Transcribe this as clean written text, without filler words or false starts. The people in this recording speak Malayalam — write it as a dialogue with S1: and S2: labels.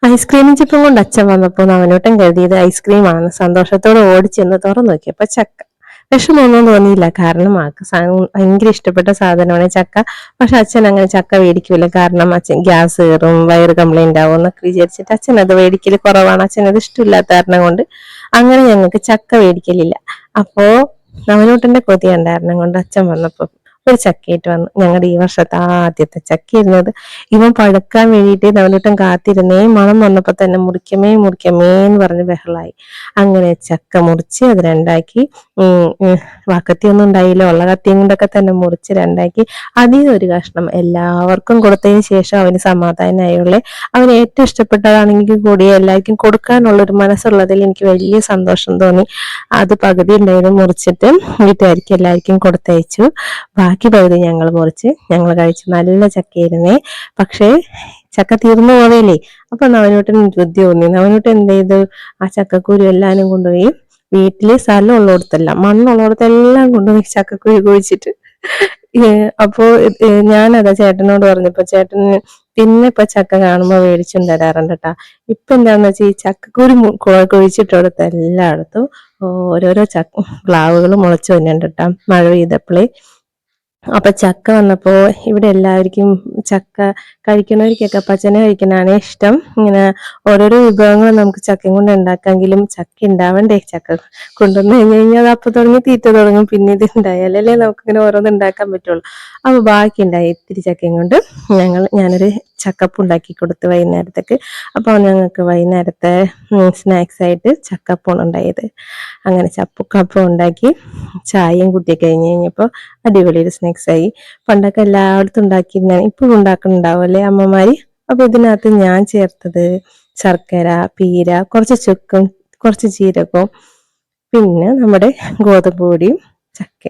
S1: ഐസ്ക്രീമും ചിപ്പും കൊണ്ട് അച്ഛൻ വന്നപ്പോൾ അവനോട്ടം കരുതിയത് ഐസ്ക്രീമാണെന്ന് സന്തോഷത്തോടെ ഓടിച്ചെന്ന് തുറന്നു നോക്കിയപ്പോ ചക്ക. വിഷമൊന്നും തോന്നിയില്ല, കാരണം ആൾക്ക് ഭയങ്കര ഇഷ്ടപ്പെട്ട സാധനമാണ് ചക്ക. പക്ഷെ അച്ഛൻ അങ്ങനെ ചക്ക മേടിക്കൂല, കാരണം അച്ഛൻ ഗ്യാസ് കയറും, വയറ് കംപ്ലൈന്റ് ആവും എന്നൊക്കെ വിചാരിച്ചിട്ട് അച്ഛൻ അത് മേടിക്കല് കുറവാണ്. അച്ഛൻ അത് ഇഷ്ടമില്ലാത്ത കാരണം കൊണ്ട് അങ്ങനെ ഞങ്ങൾക്ക് ചക്ക മേടിക്കലില്ല. അപ്പോ അവനോട്ടന്റെ കൊതി ഉണ്ടായിരുന്നു കൊണ്ട് അച്ഛൻ വന്നപ്പോ ഒരു ചക്കയായിട്ട് വന്നു. ഞങ്ങളുടെ ഈ വർഷത്തെ ആദ്യത്തെ ചക്ക ഇരുന്നത്. ഇവൻ പഴുക്കാൻ വേണ്ടിയിട്ട് നവനൂട്ടൻ കാത്തിരുന്നേ, മണം വന്നപ്പോ തന്നെ മുറിക്കമേ മുറിക്കമേ എന്ന് പറഞ്ഞ് ബഹളായി. അങ്ങനെ ചക്ക മുറിച്ച് അത് രണ്ടാക്കി. വാക്കത്തിയൊന്നും ഉണ്ടായില്ല, ഉള്ള കത്തിയും കൊണ്ടൊക്കെ തന്നെ മുറിച്ച് രണ്ടാക്കി. അതിൽ ഒരു കഷ്ണം എല്ലാവർക്കും കൊടുത്തതിന് ശേഷം അവന് സമാധാനമായുള്ളേ. അവന് ഏറ്റവും ഇഷ്ടപ്പെട്ടതാണെങ്കിൽ കൂടി എല്ലാവർക്കും കൊടുക്കാനുള്ള ഒരു മനസ്സുള്ളതിൽ എനിക്ക് വലിയ സന്തോഷം തോന്നി. അത് പകുതി ഉണ്ടായത് മുറിച്ചിട്ട് വീട്ടുകാർക്ക് എല്ലാവർക്കും കൊടുത്തയച്ചു. ബാക്കി പകുതി ഞങ്ങൾ മുറിച്ച് ഞങ്ങൾ കഴിച്ചു. നല്ല ചക്കയായിരുന്നേ. പക്ഷേ ചക്ക തീർന്നു പോവേലേ. അപ്പൊ നവനൂട്ടൻ ബുദ്ധി തോന്നി. നവനൂട്ടൻ എന്ത് ചെയ്തു, ആ ചക്കക്കുരു എല്ലാനും കൊണ്ടുപോയി വീട്ടില് സ്ഥലം ഉള്ളിടത്തല്ല, മണ്ണുള്ളിടത്തെല്ലാം കൊണ്ടുപോയി ചക്കക്കുരു കുഴിച്ചിട്ട്. അപ്പോ ഞാനതാ ചേട്ടനോട് പറഞ്ഞപ്പോ ചേട്ടന് പിന്നെ ഇപ്പൊ ചക്ക കാണുമ്പോ മേടിച്ചും തരാറുണ്ട് കേട്ടാ. ഇപ്പൊ എന്താന്ന് വെച്ചാൽ ഈ ചക്കക്കുരു കുഴിച്ചിട്ടടുത്ത് എല്ലായിടത്തും ഓരോരോ പ്ലാവുകൾ മുളച്ചു വന്നിട്ടുണ്ട് കേട്ടാ, മഴ പെയ്തപ്പോഴേ. അപ്പൊ ചക്ക വന്നപ്പോ ഇവിടെ എല്ലാവർക്കും ചക്ക കഴിക്കുന്നവർക്കൊക്കെ പച്ചനെ കഴിക്കാനാണ് ഇഷ്ടം. ഇങ്ങനെ ഓരോരോ വിഭവങ്ങൾ നമുക്ക് ചക്കയും കൊണ്ട് ഉണ്ടാക്കാമെങ്കിലും ചക്ക ഉണ്ടാവണ്ടേ. ചക്ക കൊണ്ടുവന്ന് കഴിഞ്ഞാൽ അത് അപ്പൊ തുടങ്ങി തീറ്റ തുടങ്ങും. പിന്നെ ഇത് ഉണ്ടായാലല്ലേ നമുക്ക് ഇങ്ങനെ ഓരോന്ന് ഉണ്ടാക്കാൻ പറ്റുള്ളൂ. അപ്പൊ ബാക്കി ഉണ്ടായി ഇത്തിരി ചക്കയും കൊണ്ട് ഞാനൊരു ചക്കപ്പ് ഉണ്ടാക്കി കൊടുത്തു വൈകുന്നേരത്തേക്ക്. അപ്പൊ ഞങ്ങൾക്ക് വൈകുന്നേരത്തെ സ്നാക്സ് ആയിട്ട് ചക്കപ്പമാണ് ഉണ്ടായത്. അങ്ങനെ ചപ്പക്കപ്പം ഉണ്ടാക്കി ചായയും കുത്തി കഴിഞ്ഞപ്പോൾ അടിപൊളി ഒരു സ്നാക്സ് ആയി. പണ്ടൊക്കെ എല്ലായിടത്തും ഉണ്ടാക്കിയിരുന്ന ഇപ്പോഴും ഉണ്ടാക്കുന്നുണ്ടാവും അല്ലേ അമ്മമാര്. അപ്പൊ ഇതിനകത്ത് ഞാൻ ചേർത്തത് ശർക്കര, പീര, കുറച്ച് ചുക്കും കുറച്ച് ജീരകവും പിന്നെ നമ്മുടെ ഗോതമ്പ് പൊടിയും ചക്ക.